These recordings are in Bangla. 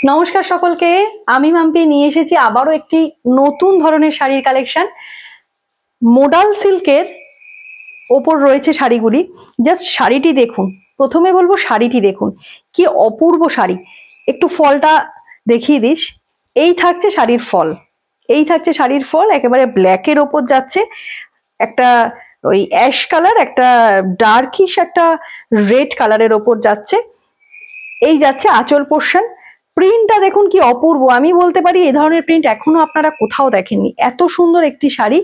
নমস্কার সকলকে, আমি মাম্পি নিয়ে এসেছি আবারও একটি নতুন ধরনের শাড়ির কালেকশন। মোডাল সিল্কের ওপর রয়েছে শাড়িগুলি। জাস্ট শাড়িটি দেখুন, প্রথমে বলবো শাড়িটি দেখুন, কি অপূর্ব শাড়ি। একটু ফলটা দেখিয়ে দিস। এই থাকছে শাড়ির ফল, এই থাকছে শাড়ির ফল, একেবারে ব্ল্যাকের ওপর যাচ্ছে একটা ওই অ্যাশ কালার, একটা ডার্কিশ একটা রেড কালারের ওপর যাচ্ছে। এই যাচ্ছে আঁচল পোর্শন। প্রিন্টটা দেখুন কি অপূর্ব, আমি বলতে পারি এই ধরনের প্রিন্ট এখনো আপনারা কোথাও দেখেননি। এত সুন্দর একটি শাড়ি।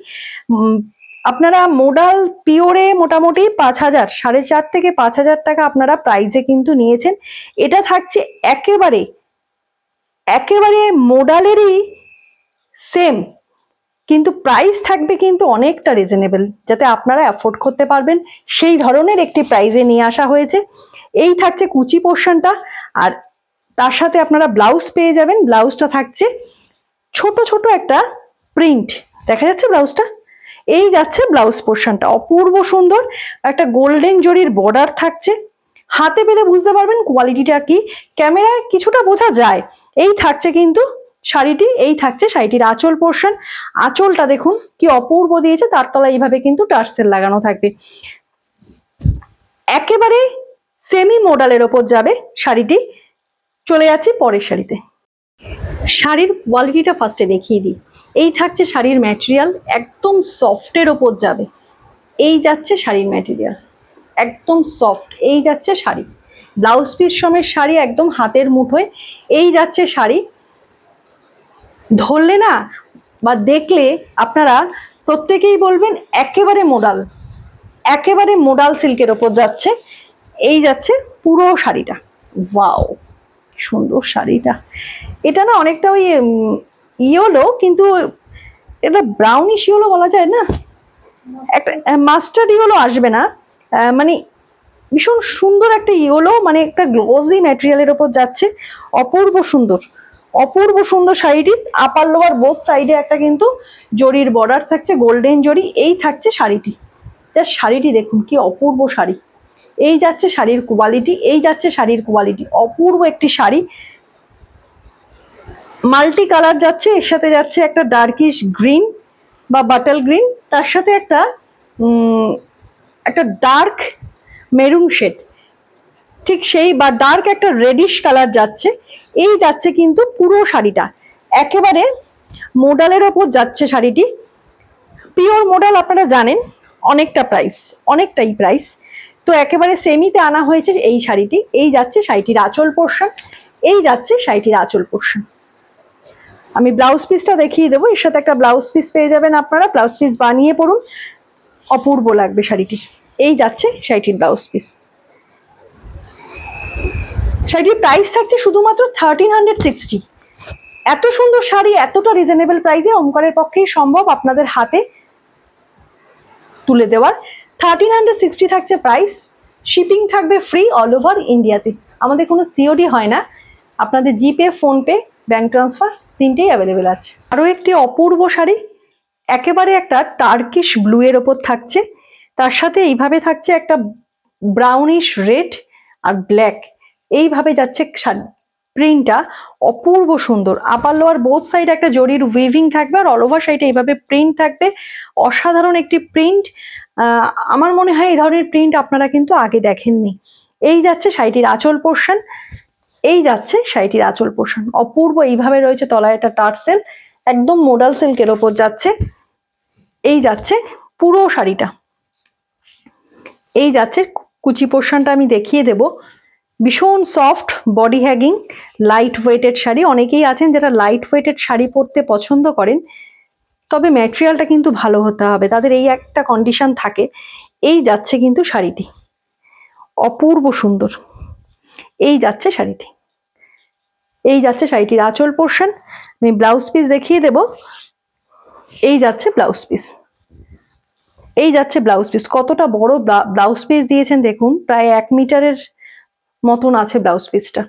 আপনারা মোডাল পিওরে মোটামুটি 5,000, 4.5 থেকে 5,000 টাকা আপনারা প্রাইসে কিন্তু নিয়েছেন। এটা থাকছে একেবারে একেবারে মোডালেরই সেম, কিন্তু প্রাইস থাকবে কিন্তু অনেকটা রিজনেবল, যাতে আপনারা অ্যাফোর্ড করতে পারবেন সেই ধরনের একটি প্রাইসে নিয়ে আসা হয়েছে। এই থাকছে কুচি পোর্শনটা, আর তার সাথে আপনারা ব্লাউজ পেয়ে যাবেন। ব্লাউজটা থাকছে ছোট ছোট একটা প্রিন্ট, দেখা যাচ্ছে ব্লাউজটা। এই যাচ্ছে ব্লাউজ পোর্শনটা, অপূর্ব সুন্দর একটা গোল্ডেন জরির বর্ডার থাকছে। হাতে পেলে বুঝতে পারবেন কোয়ালিটিটা কি, ক্যামেরায় কিছুটা বোঝা যায়। এই থাকছে কিন্তু শাড়িটি, এই থাকছে শাড়িটির আঁচল পোর্শন। আঁচলটা দেখুন কি অপূর্ব দিয়েছে, তার তলায় এইভাবে কিন্তু টার্সেল লাগানো থাকবে। একেবারে সেমি মডেলের ওপর যাবে শাড়িটি। চলে যাচ্ছি পরের শাড়িতে। শাড়ির কোয়ালিটিটা ফার্স্টে দেখিয়ে দিই। এই থাকছে শাড়ির ম্যাটেরিয়াল, একদম সফটের ওপর যাবে। এই যাচ্ছে শাড়ির ম্যাটেরিয়াল, একদম সফট। এই যাচ্ছে শাড়ি, ব্লাউজ পিস সমেত শাড়ি, একদম হাতের মুঠোয়। এই যাচ্ছে শাড়ি, ধরলে না বা দেখলে আপনারা প্রত্যেকেই বলবেন একেবারে মোডাল, একেবারে মোডাল সিল্কের ওপর যাচ্ছে। এই যাচ্ছে পুরো শাড়িটা। ওয়াও, সুন্দর শাড়িটা। এটা না অনেকটা ওই ইয়েলো, কিন্তু এটা ব্রাউনিশ ইয়েলো বলা যায় না, একটা মাস্টার্ড ইয়েলো আসবে না, মানে ভীষণ সুন্দর একটা ইয়েলো, মানে একটা গ্লোজি ম্যাটেরিয়ালের ওপর যাচ্ছে। অপূর্ব সুন্দর, অপূর্ব সুন্দর শাড়িটি। আপার লোয়ার বোথ সাইডে একটা কিন্তু জরির বর্ডার থাকছে, গোল্ডেন জরি। এই থাকছে শাড়িটি, জাস্ট শাড়িটি দেখুন কি অপূর্ব শাড়ি। এই যাচ্ছে শাড়ির কোয়ালিটি, এই যাচ্ছে শাড়ির কোয়ালিটি। অপূর্ব একটি শাড়ি, মাল্টি কালার যাচ্ছে। এর সাথে যাচ্ছে একটা ডার্কিশ গ্রিন বা বাটল গ্রিন, তার সাথে একটা একটা ডার্ক মেরুন শেড, ঠিক সেই, বা ডার্ক একটা রেডিশ কালার যাচ্ছে। এই যাচ্ছে কিন্তু পুরো শাড়িটা একেবারে মোডালের ওপর যাচ্ছে শাড়িটি। পিওর মোডাল আপনারা জানেন অনেকটা প্রাইস, অনেকটাই প্রাইস, তো একেবারে সেমিতে আনা হয়েছে এই শাড়িটি। এই যাচ্ছে শাড়িটির আঁচল পোর্শন, এই যাচ্ছে শাড়িটির আঁচল পোর্শন। আমি ব্লাউজ পিসটা দেখিয়ে দেবো, এর সাথে একটা ব্লাউজ পিস পেয়ে যাবেন আপনারা। ব্লাউজ পিস বানিয়ে পড়ুন, অপূর্ব লাগবে শাড়িটি। এই যাচ্ছে শাড়িটির ব্লাউজ পিস। শাড়িটির প্রাইস থাকছে শুধুমাত্র 1360। এত সুন্দর শাড়ি এতটা রিজনেবল প্রাইসে ওমকারের পক্ষেই সম্ভব আপনাদের হাতে তুলে দেওয়ার। 1360 থাকছে প্রাইস। শিপিং থাকবে ফ্রি অল ওভার ইন্ডিয়াতে। আমাদের কোনো সিওডি হয় না, আপনাদের জিপে, ফোনপে, ব্যাংক ট্রান্সফার তিনটেই অ্যাভেলেবেল আছে। আরও একটি অপূর্ব শাড়ি, একেবারে একটা টার্কিশ ব্লু এর ওপর থাকছে, তার সাথে এইভাবে থাকছে একটা ব্রাউনিশ রেড আর ব্ল্যাক। এইভাবে যাচ্ছে প্রিন্টটা, অপূর্ব সুন্দর। আপার লোয়ার বোথ সাইড একটা জরির উইভিং থাকবে, আর অল ওভার সাইডে এইভাবে প্রিন্ট থাকবে। অসাধারণ একটি প্রিন্ট। আমার মনে হয় এই ধরনের প্রিন্ট আপনারা কিন্তু আগে দেখেননি। এই যাচ্ছে শাড়িটির আঁচল পোর্শন, এই যাচ্ছে শাড়িটির আঁচল পোর্শন। অপূর্ব, এইভাবে রয়েছে তলায় একটা টার্সেল, একদম মোডাল সিল্কের ওপর যাচ্ছে। এই যাচ্ছে পুরো শাড়িটা। এই যাচ্ছে কুচি পোর্শনটা, আমি দেখিয়ে দেব। ভীষণ soft, body hugging, light weighted sari. অনেকেই আছেন যারা লাইট ওয়েটেড শাড়ি পরতে পছন্দ করেন, তবে ম্যাটেরিয়ালটা কিন্তু ভালো হতে হবে, তাদের এই একটা কন্ডিশন থাকে। এই যাচ্ছে কিন্তু শাড়িটি, অপূর্ব সুন্দর। এই যাচ্ছে শাড়িটি, এই যাচ্ছে শাড়িটির আঁচল পোর্শন। আমি ব্লাউজ পিস দেখিয়ে দেব। এই যাচ্ছে ব্লাউজ পিস, এই যাচ্ছে ব্লাউজ পিস। কতটা বড় ব্লাউজ পিস দিয়েছেন দেখুন, প্রায় 1 মিটারের মতন আছে ব্লাউজ পিসটা।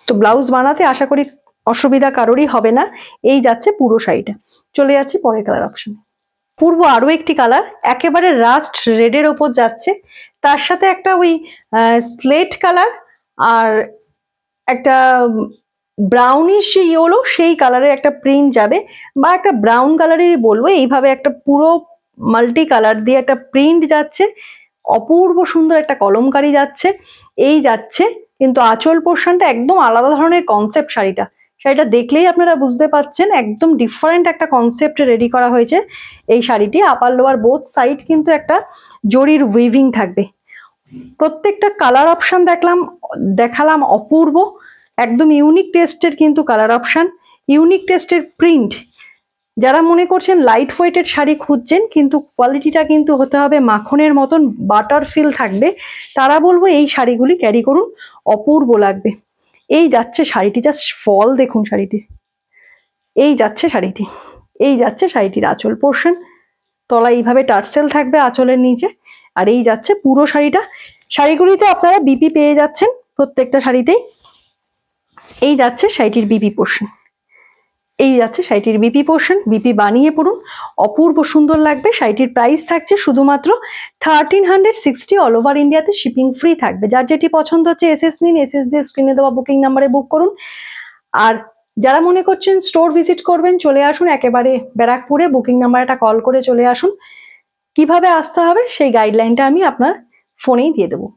তো ব্লাউজ বানাতে আশা করি অসুবিধা কারোরই হবে না। এই যাচ্ছে পুরো শাড়িটা। চলে যাচ্ছি পরের কালার অপশন। পূর্ব আরো একটি কালার, একেবারে রাস্ট রেডের ওপর যাচ্ছে, তার সাথে একটা ওই স্লেট কালার আর একটা ব্রাউনিশ যে ইয়েলো সেই কালারের একটা প্রিন্ট যাবে, বা একটা ব্রাউন কালারেরই বলবো, এইভাবে একটা পুরো মাল্টি কালার দিয়ে একটা প্রিন্ট যাচ্ছে, অপূর্ব সুন্দর একটা কলমকারি যাচ্ছে। এই যাচ্ছে, কিন্তু আঁচল পোর্শনটা একদম আলাদা ধরনের কনসেপ্ট শাড়িটা। শাড়িটা দেখলেই আপনারা বুঝতে পাচ্ছেন একদম ডিফারেন্ট একটা কনসেপ্টে রেডি করা হয়েছে এই শাড়িটি। আপার লোয়ার বোথ সাইড কিন্তু একটা জরির উইভিং থাকবে। প্রত্যেকটা কালার অপশন দেখালাম অপূর্ব, একদম ইউনিক টেস্টের কিন্তু কালার অপশন, ইউনিক টেস্টের প্রিন্ট। যারা মনে করছেন লাইট ওয়েটের শাড়ি খুঁজছেন কিন্তু কোয়ালিটিটা কিন্তু হতে হবে মাখনের মতন, বাটার ফিল থাকবে, তারা বলবো এই শাড়িগুলি ক্যারি করুন, অপূর্ব লাগবে। এই যাচ্ছে শাড়িটি, জাস্ট ফল দেখুন শাড়িটি, এই যাচ্ছে শাড়িটি, এই যাচ্ছে শাড়িটির আঁচল পোর্শন, তলায় এইভাবে টার্সেল থাকবে আঁচলের নিচে, আর এই যাচ্ছে পুরো শাড়িটা। শাড়িগুলিতে আপনারা বিপি পেয়ে যাচ্ছেন প্রত্যেকটা শাড়িতেই। এই যাচ্ছে শাড়িটির বিপি পোর্শন, এই যাচ্ছে শাড়িটির বিপি পোর্শন, বিপি বানিয়ে পড়ুন, অপূর্ব সুন্দর লাগবে। শাড়িটির প্রাইস থাকছে শুধুমাত্র 1360, অল ওভার ইন্ডিয়াতে শিপিং ফ্রি থাকবে। যার যেটি পছন্দ হচ্ছে এসএস নিন, এসএস দিয়ে স্ক্রিনে দেওয়া বুকিং নাম্বারে বুক করুন। আর যারা মনে করছেন স্টোর ভিজিট করবেন, চলে আসুন একেবারে ব্যারাকপুরে, বুকিং নাম্বারটা কল করে চলে আসুন। কিভাবে আসতে হবে সেই গাইডলাইনটা আমি আপনার ফোনেই দিয়ে দেবো।